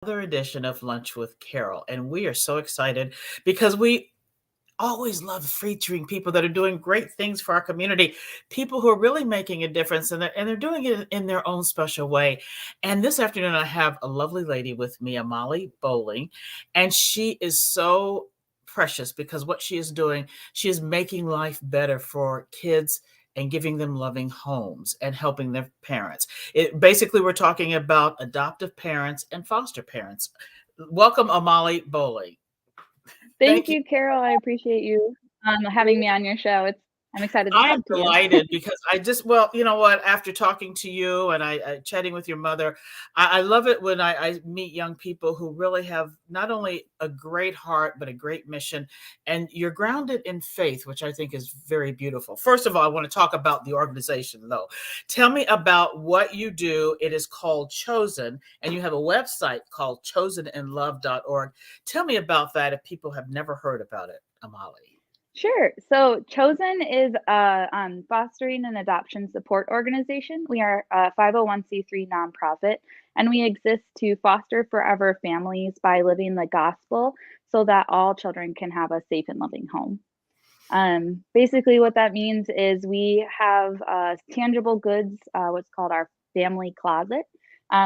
Another edition of Lunch with Carol. And we are so excited because we always love featuring people that are doing great things for our community, people who are really making a difference, and they're doing it in their own special way. And this afternoon, I have a lovely lady with me, Amalie Bowling, and she is so precious because what she is doing, she is making life better for kids and giving them loving homes and helping their parents. Basically, we're talking about adoptive parents and foster parents. Welcome, Amalie Bowling. Thank Thank you. you, Carol. I appreciate you having me on your show. I'm excited to I am talk to you. delighted because well, you know what? After talking to you and I chatting with your mother, I love it when I meet young people who really have not only a great heart but a great mission, and you're grounded in faith, which I think is very beautiful. First of all, I want to talk about the organization, though. Tell me about what you do. It is called Chosen, and you have a website called chosenandlove.org. Tell me about that if people have never heard about it, Amalie. Sure. So, Chosen is a fostering and adoption support organization. We are a 501c3 nonprofit, and we exist to foster forever families by living the gospel so that all children can have a safe and loving home. Basically, what that means is we have tangible goods, what's called our family closet.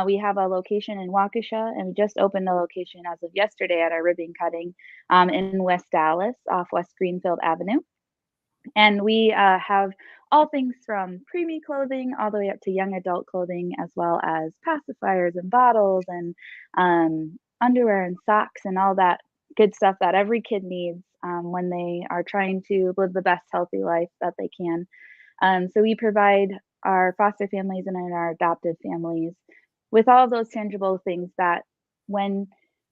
We have a location in Waukesha, and we just opened a location as of yesterday at our ribbon cutting in West Dallas off West Greenfield Avenue. And we have all things from preemie clothing all the way up to young adult clothing, as well as pacifiers and bottles and underwear and socks and all that good stuff that every kid needs when they are trying to live the best healthy life that they can. So we provide our foster families and our adoptive families with all of those tangible things that when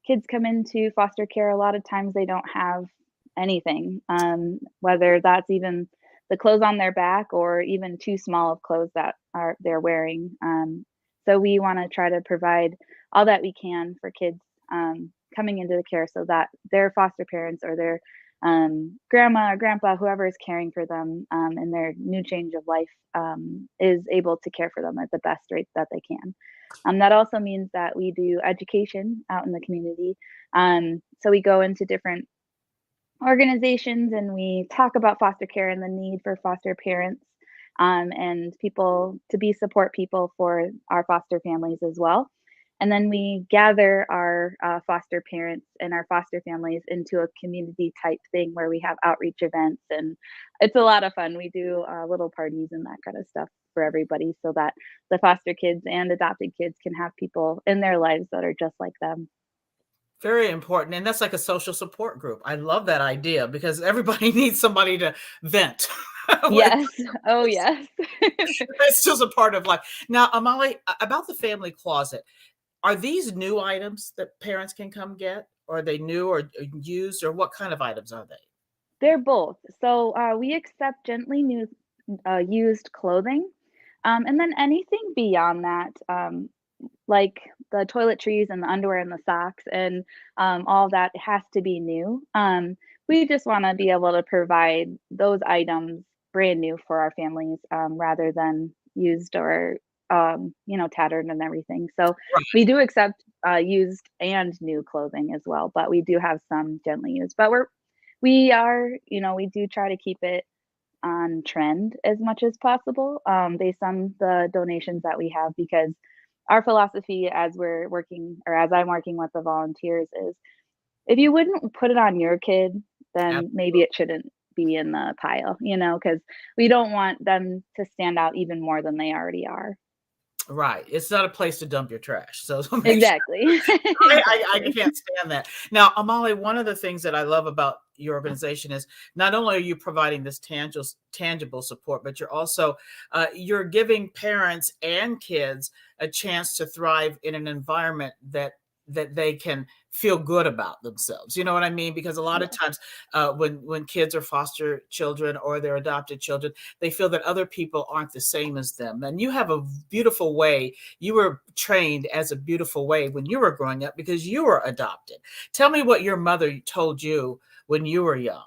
kids come into foster care, a lot of times they don't have anything, whether that's even the clothes on their back or even too small of clothes that are they're wearing. So we want to try to provide all that we can for kids coming into the care so that their foster parents or their grandma or grandpa, whoever is caring for them in their new change of life, is able to care for them at the best rate that they can. That also means that we do education out in the community. So we go into different organizations and we talk about foster care and the need for foster parents and people to be support people for our foster families as well. And then we gather our foster parents and our foster families into a community type thing where we have outreach events, and it's a lot of fun. We do little parties and that kind of stuff for everybody so that the foster kids and adopted kids can have people in their lives that are just like them. Very important. And that's like a social support group. I love that idea because everybody needs somebody to vent with. Yes. Oh, yes. It's just a part of life. Now, Amalie, about the family closet, are these new items that parents can come get? Or are they new or used, or what kind of items are they? They're both. So we accept gently new, used clothing. And then anything beyond that, like the toiletries and the underwear and the socks and all that has to be new. We just want to be able to provide those items brand new for our families rather than used or tattered and everything. So we do accept used and new clothing as well, but we do have some gently used. But we do try to keep it on trend as much as possible based on the donations that we have, because our philosophy as we're working or as I'm working with the volunteers is if you wouldn't put it on your kid, then maybe Absolutely. it shouldn't be in the pile, because we don't want them to stand out even more than they already are. Right. It's not a place to dump your trash. So make sure. Exactly. I Exactly. can't stand that. Now, Amalie, one of the things that I love about your organization is not only are you providing this tangible support, but you're giving parents and kids a chance to thrive in an environment that they can feel good about themselves. You know what I mean? Because a lot of Yeah. times when kids are foster children or they're adopted children, they feel that other people aren't the same as them. And you have a beautiful way. You were trained as a beautiful way when you were growing up because you were adopted. Tell me what your mother told you when you were young.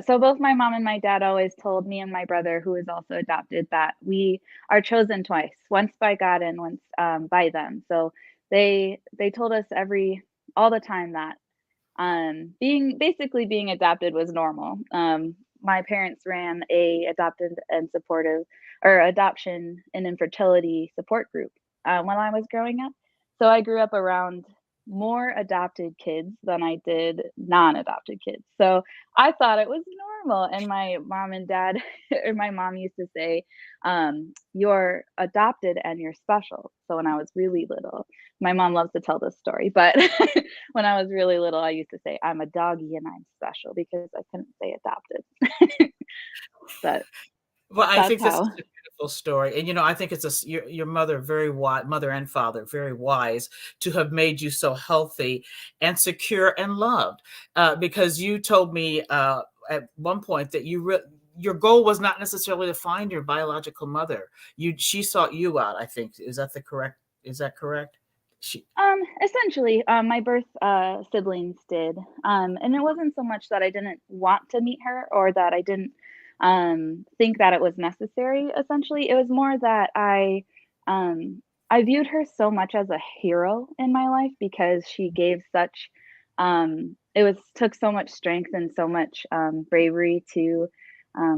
So both my mom and my dad always told me and my brother, who is also adopted, that we are chosen twice, once by God and once by them. So they told us all the time that being adopted was normal. My parents ran a adopted and supportive or adoption and infertility support group when I was growing up. So I grew up around more adopted kids than I did non-adopted kids. So I thought it was normal. And my mom and dad, or my mom used to say, "You're adopted and you're special." So when I was really little, my mom loves to tell this story, but when I was really little, I used to say, "I'm a doggy and I'm special," because I couldn't say adopted. But Well, I that's think this is how. a beautiful story, and I think your mother very wise, mother and father very wise to have made you so healthy and secure and loved. Because you told me at one point that your goal was not necessarily to find your biological mother. She sought you out. I think is that correct? She Essentially, my birth siblings did, and it wasn't so much that I didn't want to meet her or that I didn't think that it was necessary. Essentially, it was more that I viewed her so much as a hero in my life because she gave such it was took so much strength and so much bravery to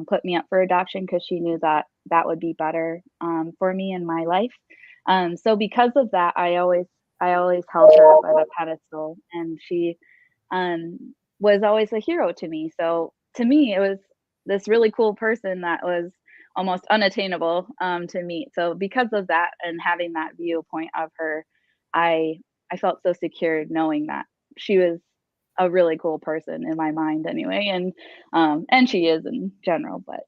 put me up for adoption because she knew that that would be better for me in my life. So because of that, I always held her up at a pedestal, and she was always a hero to me. So to me, it was this really cool person that was almost unattainable to meet. So because of that and having that viewpoint of her, I I felt so secure knowing that she was a really cool person in my mind anyway, and she is in general, but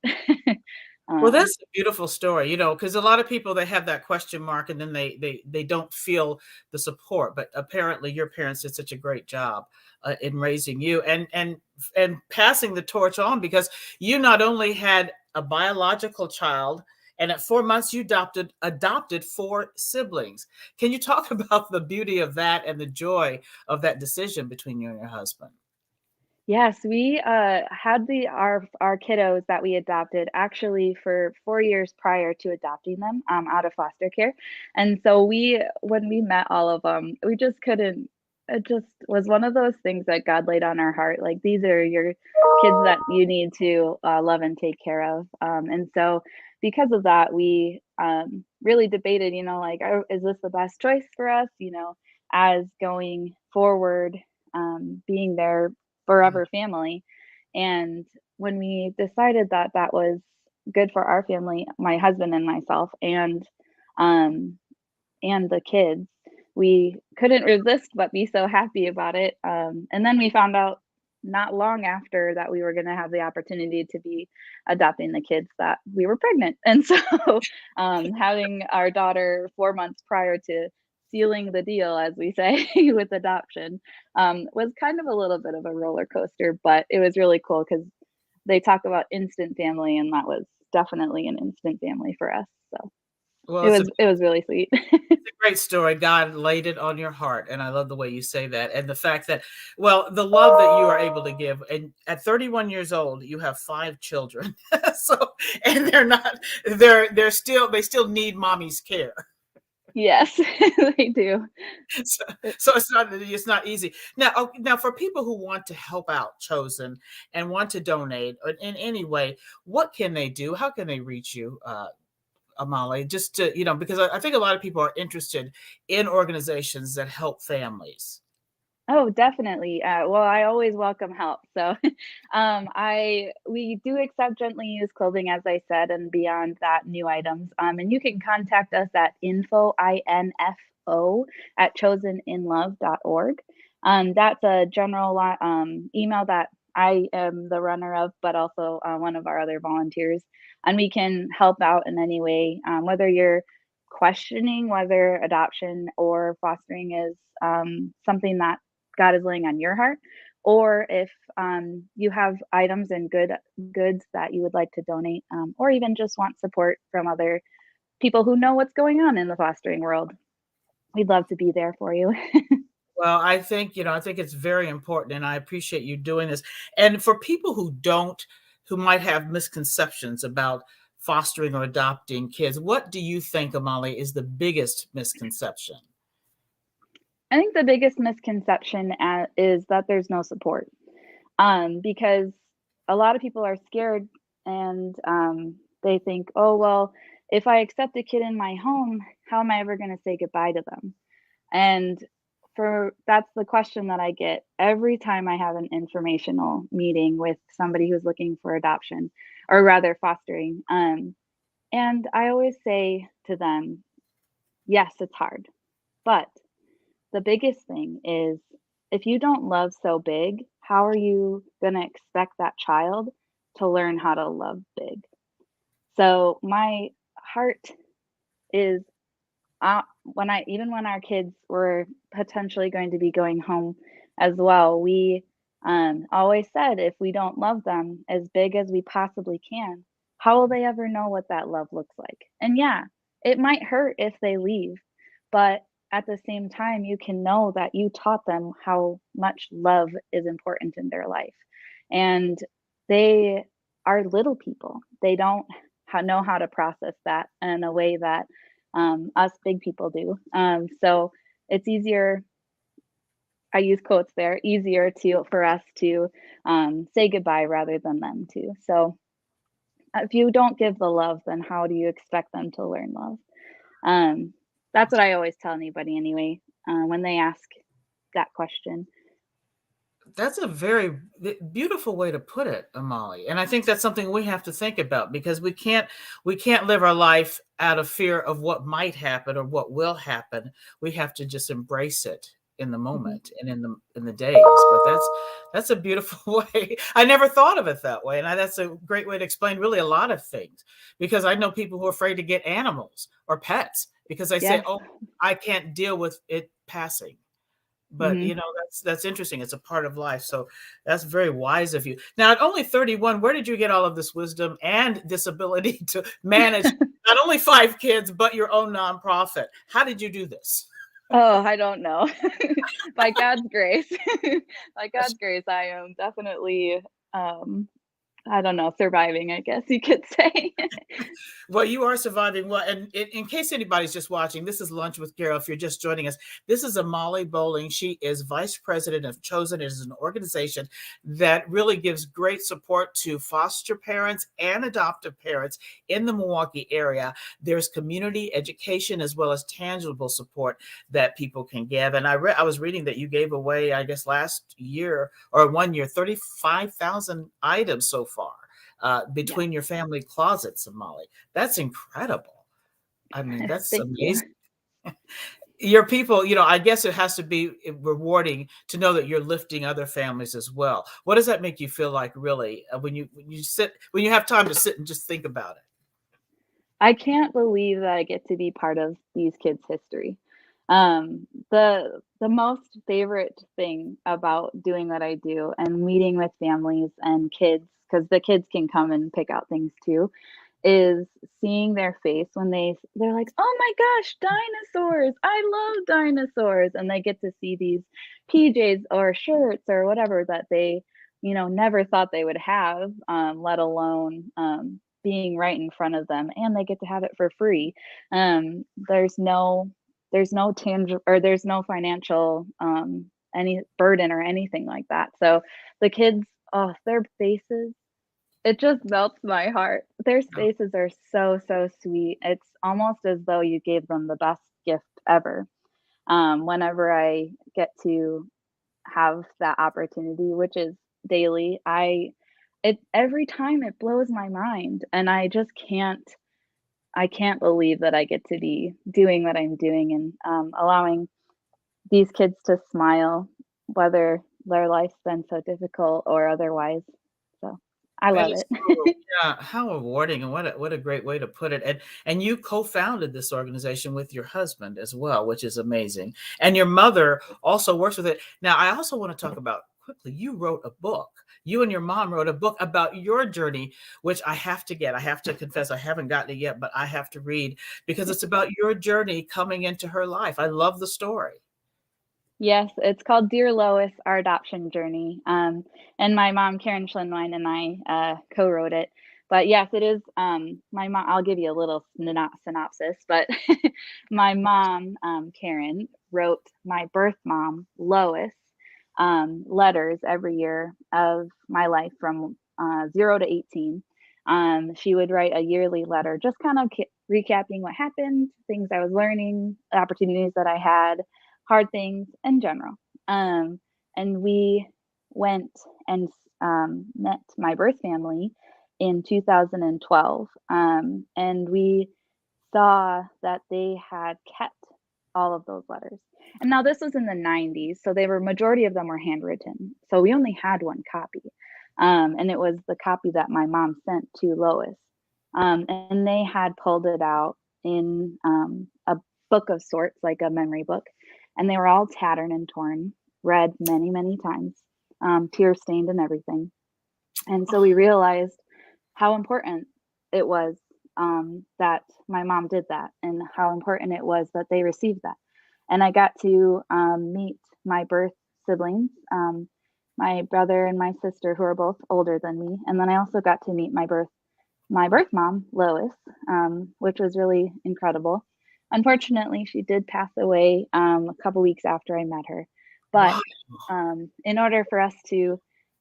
Well, um, that's a beautiful story, because a lot of people they have that question mark and then they don't feel the support. But apparently, your parents did such a great job in raising you and passing the torch on because you not only had a biological child, and at 4 months you adopted four siblings. Can you talk about the beauty of that and the joy of that decision between you and your husband? Yes, we had our kiddos that we adopted actually for 4 years prior to adopting them out of foster care, and so we when we met all of them, we just couldn't. It just was one of those things that God laid on our heart. Like these are your kids that you need to love and take care of, and so because of that, we really debated. Like, is this the best choice for us? As going forward, being there forever family. And when we decided that that was good for our family, my husband and myself, um, and the kids, we couldn't resist but be so happy about it. And then we found out not long after that we were going to have the opportunity to be adopting the kids that we were pregnant. And so having our daughter 4 months prior to sealing the deal, as we say, with adoption, was kind of a little bit of a roller coaster, but it was really cool because they talk about instant family, and that was definitely an instant family for us. So Well, it was really sweet. it's a great story. God laid it on your heart, and I love the way you say that, and the fact that, well, the love that you are able to give. And at 31 years old, you have five children, so and they still need mommy's care. Yes, they do. So, so it's not easy. Now for people who want to help out Chosen and want to donate in any way, what can they do? How can they reach you? Amalie, just to, because I think a lot of people are interested in organizations that help families. Oh, definitely. Well, I always welcome help. So, I we do accept gently used clothing, as I said, and beyond that, new items. And you can contact us at info at choseninlove.org. That's a general email that I am the runner of, but also one of our other volunteers, and we can help out in any way, whether you're questioning whether adoption or fostering is something that God is laying on your heart, or if you have items and goods that you would like to donate, or even just want support from other people who know what's going on in the fostering world. We'd love to be there for you. Well, I think it's very important, and I appreciate you doing this. And for people who might have misconceptions about fostering or adopting kids, what do you think, Amalie, is the biggest misconception? I think the biggest misconception is that there's no support. Because a lot of people are scared and they think, oh, well, if I accept a kid in my home, how am I ever going to say goodbye to them? And for that's the question that I get every time I have an informational meeting with somebody who's looking for adoption or rather fostering. And I always say to them, yes, it's hard, but the biggest thing is if you don't love so big, how are you going to expect that child to learn how to love big? So my heart is when our kids were potentially going to be going home as well, we always said if we don't love them as big as we possibly can, how will they ever know what that love looks like? And yeah, it might hurt if they leave, but at the same time, you can know that you taught them how much love is important in their life. And they are little people. They don't know how to process that in a way that us big people do. So it's easier. I use quotes there. Easier to for us to say goodbye rather than them to. So if you don't give the love, then how do you expect them to learn love? Um, that's what I always tell anybody anyway when they ask that question. That's a very beautiful way to put it, Amalie. And I think that's something we have to think about because we can't live our life out of fear of what might happen or what will happen. We have to just embrace it in the Mhm. moment and in the days. But that's a beautiful way. I never thought of it that way. And that's a great way to explain really a lot of things because I know people who are afraid to get animals or pets because they say, Yes. "Oh, I can't deal with it passing." But Hmm. that's interesting. It's a part of life. So that's very wise of you. Now, at only 31, where did you get all of this wisdom and this ability to manage not only 5 kids, but your own nonprofit? How did you do this? Oh, I don't know. By God's grace. By God's grace, I am definitely, um, I don't know, surviving, I guess you could say. Well, you are surviving well. And in case anybody's just watching, this is Lunch with Carol. If you're just joining us, this is Amalie Bowling. She is vice president of Chosen. It is an organization that really gives great support to foster parents and adoptive parents in the Milwaukee area. There's community education as well as tangible support that people can give. And I was reading that you gave away, I guess, last year or one year, 35,000 items so far Yes. between your family closets, Molly. That's incredible. I mean, that's Thank you. amazing. Your people, I guess it has to be rewarding to know that you're lifting other families as well. What does that make you feel like, really, when you have time to sit and just think about it? I can't believe that I get to be part of these kids' history. The most favorite thing about doing what I do and meeting with families and kids, because the kids can come and pick out things too, is seeing their face when they're like, "Oh my gosh, dinosaurs! I love dinosaurs!" And they get to see these PJs or shirts or whatever that they, never thought they would have, let alone being right in front of them, and they get to have it for free. There's no tangible or there's no financial any burden or anything like that. So the kids, oh, their faces, it just melts my heart. Their faces are so, so sweet. It's almost as though you gave them the best gift ever. Whenever I get to have that opportunity, which is daily, it every time it blows my mind, and I can't believe that I get to be doing what I'm doing and allowing these kids to smile, whether their life's been so difficult or otherwise. So I That love is it. so, yeah, how rewarding and what a great way to put it. And you co-founded this organization with your husband as well, which is amazing. And your mother also works with it. Now, I also want to talk about quickly, you wrote a book. You and your mom wrote a book about your journey, which I have to get. I have to confess, I haven't gotten it yet, but I have to read because it's about your journey coming into her life. I love the story. Yes, it's called Dear Lois: Our Adoption Journey. And my mom, Karen Schlenwein, and I co-wrote it. But yes, it is my mom. I'll give you a little synopsis. But my mom, Karen, wrote my birth mom, Lois, letters every year of my life from 0 to 18. She would write a yearly letter, just kind of recapping what happened, things I was learning, opportunities that I had, hard things in general. And we went and met my birth family in 2012. And we saw that they had kept all of those letters. And now this was in the 90s, so they were majority of them were handwritten. So we only had one copy. And it was the copy that my mom sent to Lois. And they had pulled it out in a book of sorts, like a memory book. And they were all tattered and torn, read many, many times, tear stained and everything. And so we realized how important it was that my mom did that, and how important it was that they received that. And I got to meet my birth siblings, my brother and my sister, who are both older than me. And then I also got to meet my birth mom, Lois, which was really incredible. Unfortunately, she did pass away a couple weeks after I met her. But Wow. in order for us to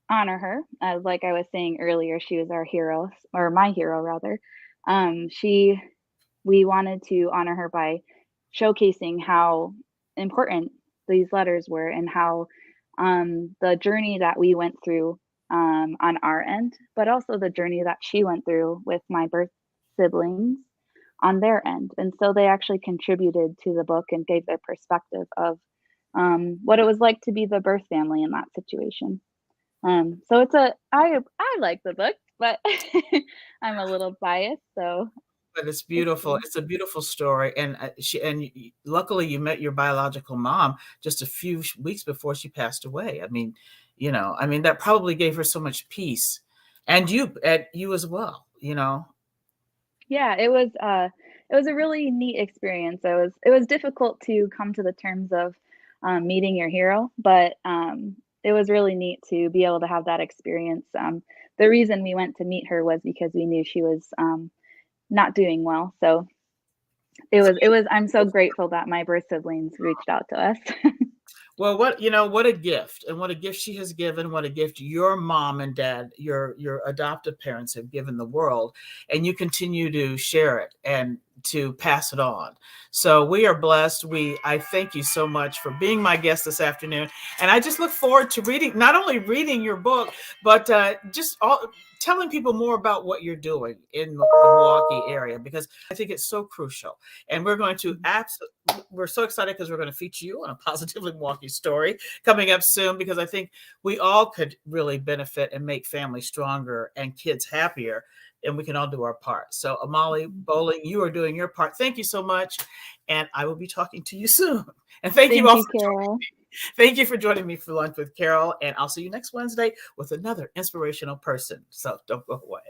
honor her, like I was saying earlier, she was our hero, or my hero rather. She We wanted to honor her by showcasing how important these letters were, and how the journey that we went through on our end, but also the journey that she went through with my birth siblings on their end. And so they actually contributed to the book and gave their perspective of what it was like to be the birth family in that situation. So I like the book, but I'm a little biased, so But it's it's beautiful. good. It's a beautiful story, and luckily you met your biological mom just a few weeks before she passed away. I mean, I mean that probably gave her so much peace, and you as well. Yeah, it was a really neat experience. It was difficult to come to the terms of meeting your hero, but it was really neat to be able to have that experience. The reason we went to meet her was because we knew she was not doing well. So I'm so grateful that my birth siblings reached out to us. Well, what a gift, and what a gift she has given, what a gift your mom and dad, your adoptive parents have given the world, and you continue to share it and to pass it on. So we are blessed. I thank you so much for being my guest this afternoon, and I just look forward to not only reading your book, but just telling people more about what you're doing in the Milwaukee area, because I think it's so crucial. And we're going to we're so excited because we're going to feature you on a Positively Milwaukee story coming up soon, because I think we all could really benefit and make families stronger and kids happier, and we can all do our part. So Amalie Bowling, you are doing your part. Thank you so much, and I will be talking to you soon. And thank you Thank all you, for joining Carol. me. Thank you for joining me for Lunch with Carole, and I'll see you next Wednesday with another inspirational person. So don't go away.